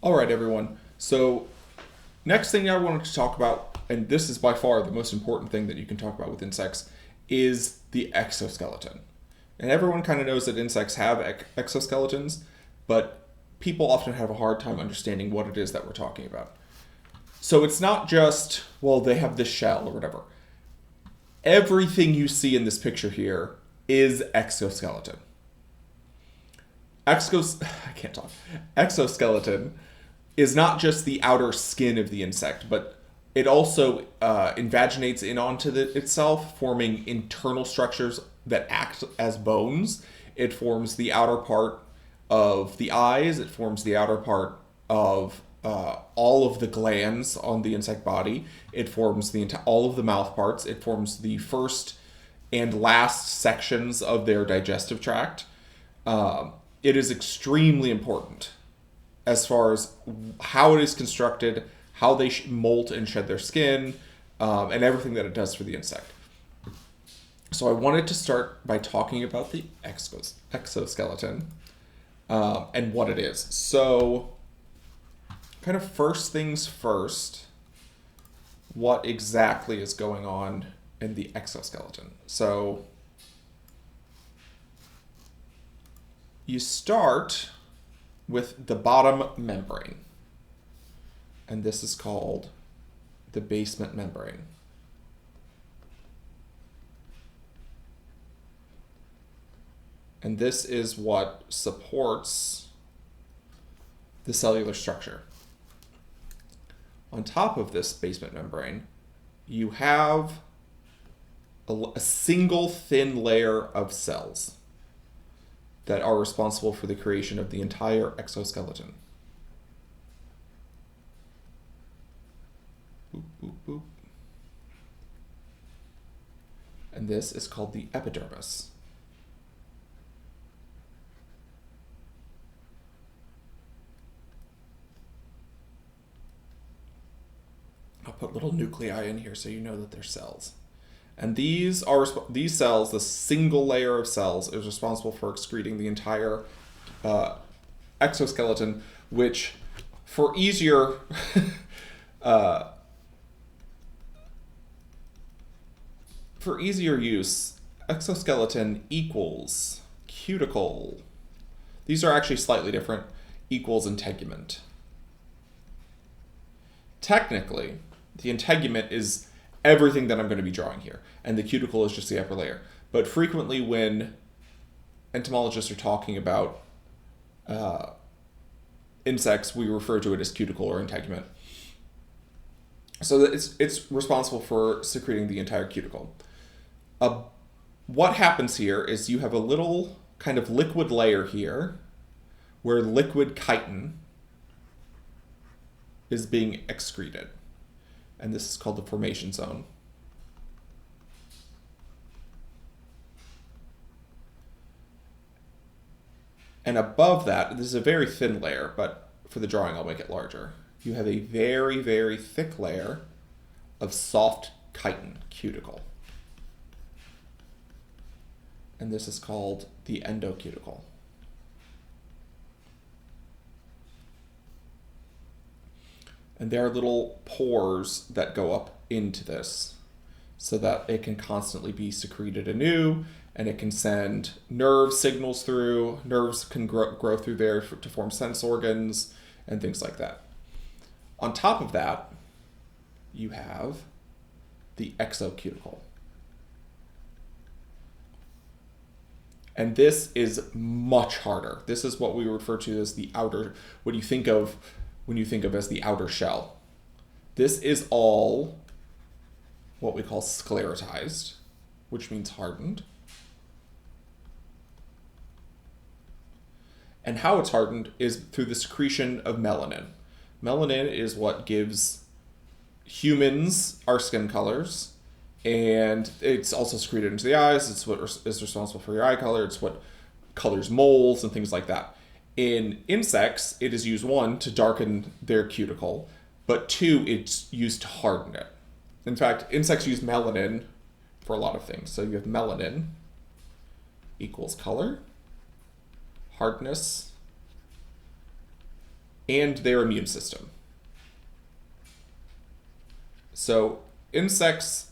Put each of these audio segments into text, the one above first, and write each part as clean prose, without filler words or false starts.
All right, everyone. So, next thing I wanted to talk about, and this is by far the most important thing that you can talk about with insects, is the exoskeleton. And everyone kind of knows that insects have exoskeletons, but people often have a hard time understanding what it is that we're talking about. So, it's not just, well, they have this shell or whatever. Everything you see in this picture here is exoskeleton. I can't talk. Exoskeleton is not just the outer skin of the insect, but it also invaginates in onto itself, forming internal structures that act as bones. It forms the outer part of the eyes. It forms the outer part of all of the glands on the insect body. It forms all of the mouth parts. It forms the first and last sections of their digestive tract. It is extremely important as far as how it is constructed, how they molt and shed their skin, and everything that it does for the insect. So I wanted to start by talking about the exoskeleton and what it is. So, kind of first things first, what exactly is going on in the exoskeleton? So, you start with the bottom membrane, and this is called the basement membrane. And this is what supports the cellular structure. On top of this basement membrane, you have a single thin layer of cells that are responsible for the creation of the entire exoskeleton. Boop, boop, boop. And this is called the epidermis. I'll put little nuclei in here so you know that they're cells. And these cells, the single layer of cells, is responsible for excreting the entire exoskeleton, which, for easier use, exoskeleton equals cuticle. These are actually slightly different. Equals integument. Technically, the integument is everything that I'm going to be drawing here, and the cuticle is just the upper layer. But frequently when entomologists are talking about insects, we refer to it as cuticle or integument. So that it's responsible for secreting the entire cuticle. What happens here is you have a little kind of liquid layer here where liquid chitin is being excreted. And this is called the formation zone. And above that, this is a very thin layer, but for the drawing I'll make it larger. You have a very, very thick layer of soft chitin, cuticle. And this is called the endocuticle. And there are little pores that go up into this so that it can constantly be secreted anew, and it can send nerve signals through. Nerves can grow through there to form sense organs and things like that. On top of that, you have the exocuticle. And this is much harder. This is what we refer to as the outer, what you think of when you think of as the outer shell. This is all what we call sclerotized, which means hardened. And how it's hardened is through the secretion of melanin. Melanin is what gives humans our skin colors, and it's also secreted into the eyes. It's what is responsible for your eye color. It's what colors moles and things like that. In insects, it is used, one, to darken their cuticle, but two, it's used to harden it. In fact, insects use melanin for a lot of things. So you have melanin equals color, hardness, and their immune system. So insects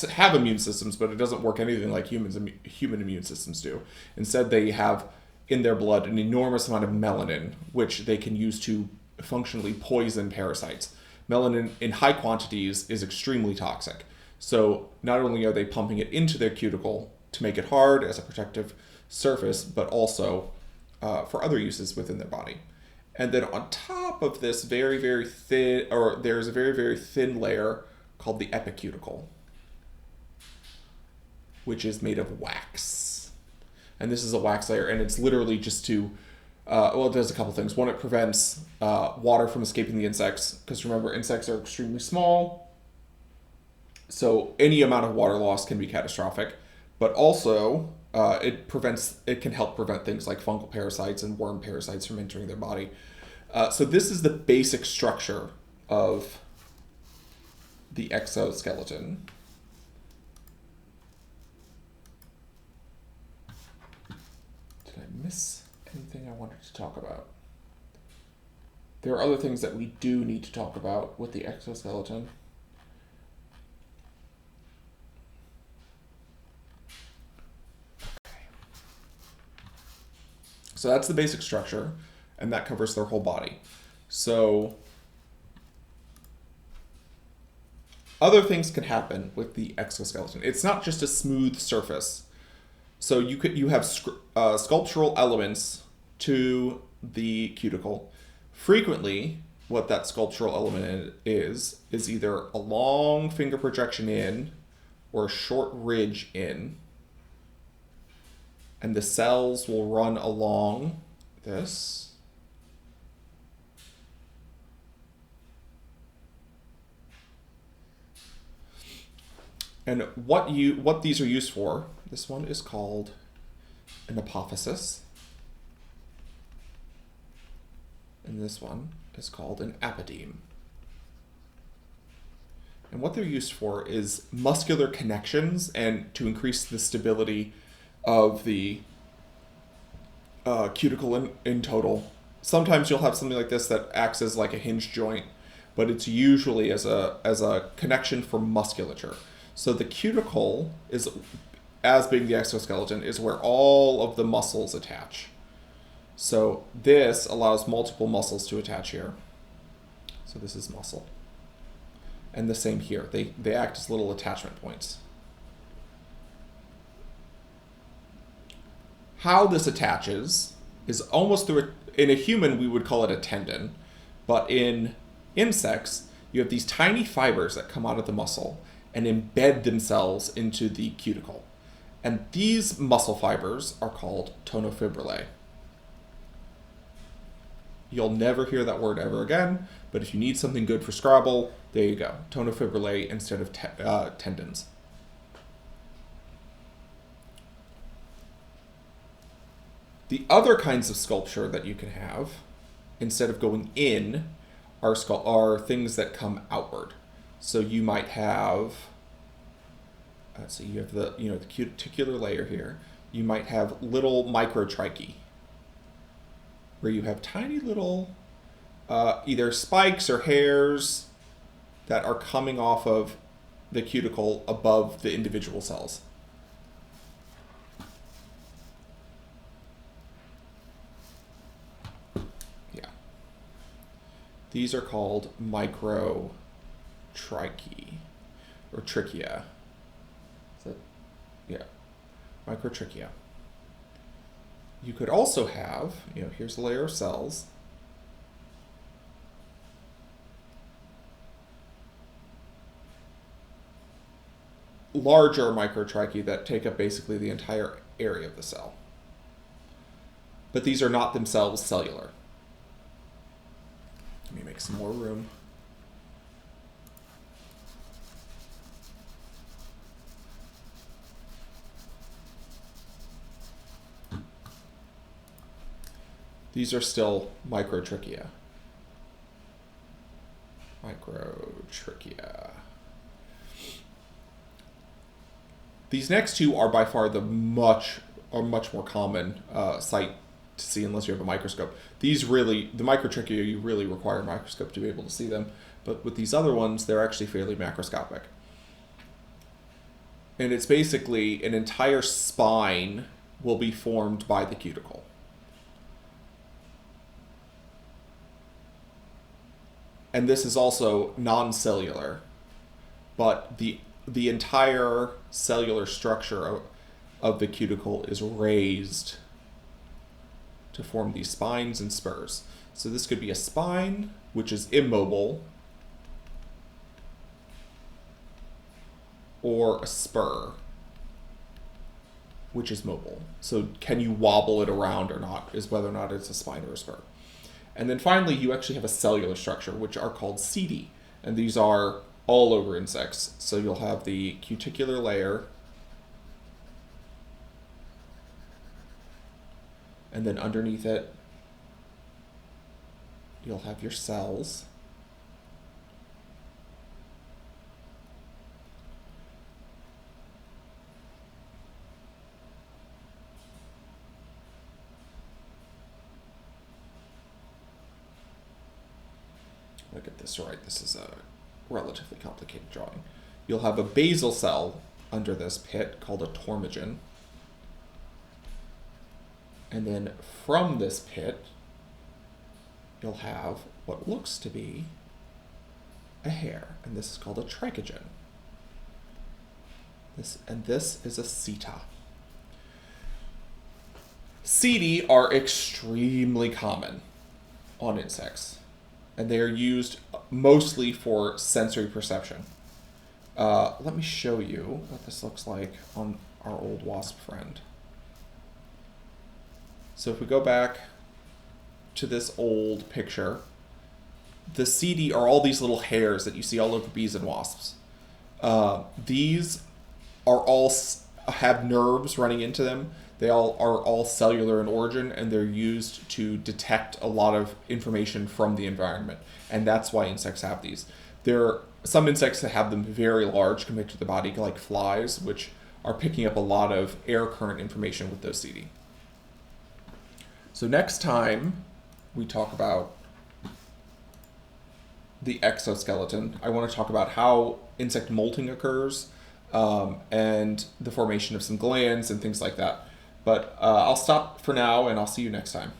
have immune systems, but it doesn't work anything like human immune systems do. Instead, they have in their blood an enormous amount of melanin, which they can use to functionally poison parasites. Melanin in high quantities is extremely toxic. So not only are they pumping it into their cuticle to make it hard as a protective surface, but also for other uses within their body. And then on top of this very, very thin, or there's a very, very thin layer called the epicuticle, which is made of wax. And this is a wax layer, and it's literally just to, well, it does a couple things. One, it prevents water from escaping the insects, because remember, insects are extremely small, so any amount of water loss can be catastrophic. But also, it can help prevent things like fungal parasites and worm parasites from entering their body. So this is the basic structure of the exoskeleton. Did I miss anything I wanted to talk about? There are other things that we do need to talk about with the exoskeleton. So that's the basic structure, and that covers their whole body. So other things can happen with the exoskeleton. It's not just a smooth surface. So you have sculptural elements to the cuticle. Frequently, what that sculptural element is either a long finger projection in or a short ridge in. And the cells will run along this. And what these are used for, this one is called an apophysis. And this one is called an apodeme. And what they're used for is muscular connections and to increase the stability of the cuticle in total. Sometimes you'll have something like this that acts as like a hinge joint, but it's usually as a connection for musculature. So the cuticle is, as being the exoskeleton, is where all of the muscles attach. So this allows multiple muscles to attach here. So this is muscle. And the same here. They act as little attachment points. How this attaches is almost through in a human we would call it a tendon, but in insects you have these tiny fibers that come out of the muscle and embed themselves into the cuticle. And these muscle fibers are called tonofibrillae. You'll never hear that word ever again, but if you need something good for Scrabble, there you go. Tonofibrillae instead of tendons. The other kinds of sculpture that you can have, instead of going in, are things that come outward. So you might have, so you have the cuticular layer here. You might have little microtrichae, where you have tiny little either spikes or hairs that are coming off of the cuticle above the individual cells. These are called microtrichae, or trichia. Microtrichia. You could also have, here's a layer of cells. Larger microtrichae that take up basically the entire area of the cell. But these are not themselves cellular. Let me make some more room. These are still microtrichia. Microtrichia. These next two are by far the much more common site to see unless you have a microscope. These really, the microtrichia, you really require a microscope to be able to see them. But with these other ones, they're actually fairly macroscopic. And it's basically an entire spine will be formed by the cuticle. And this is also non-cellular, but the entire cellular structure of the cuticle is raised to form these spines and spurs. So this could be a spine, which is immobile, or a spur, which is mobile. So can you wobble it around or not, is whether or not it's a spine or a spur. And then finally, you actually have a cellular structure, which are called setae. And these are all over insects. So you'll have the cuticular layer, and then underneath it, you'll have your cells. I'll get this right. This is a relatively complicated drawing. You'll have a basal cell under this pit called a tormogen. And then from this pit, you'll have what looks to be a hair, and this is called a trichogen. This is a seta. Setae are extremely common on insects, and they are used mostly for sensory perception. Let me show you what this looks like on our old wasp friend. So if we go back to this old picture, the setae are all these little hairs that you see all over bees and wasps. These are all have nerves running into them. They all are all cellular in origin, and they're used to detect a lot of information from the environment. And that's why insects have these. There are some insects that have them very large compared to the body, like flies, which are picking up a lot of air current information with those setae. So next time we talk about the exoskeleton, I want to talk about how insect molting occurs, and the formation of some glands and things like that. But I'll stop for now, and I'll see you next time.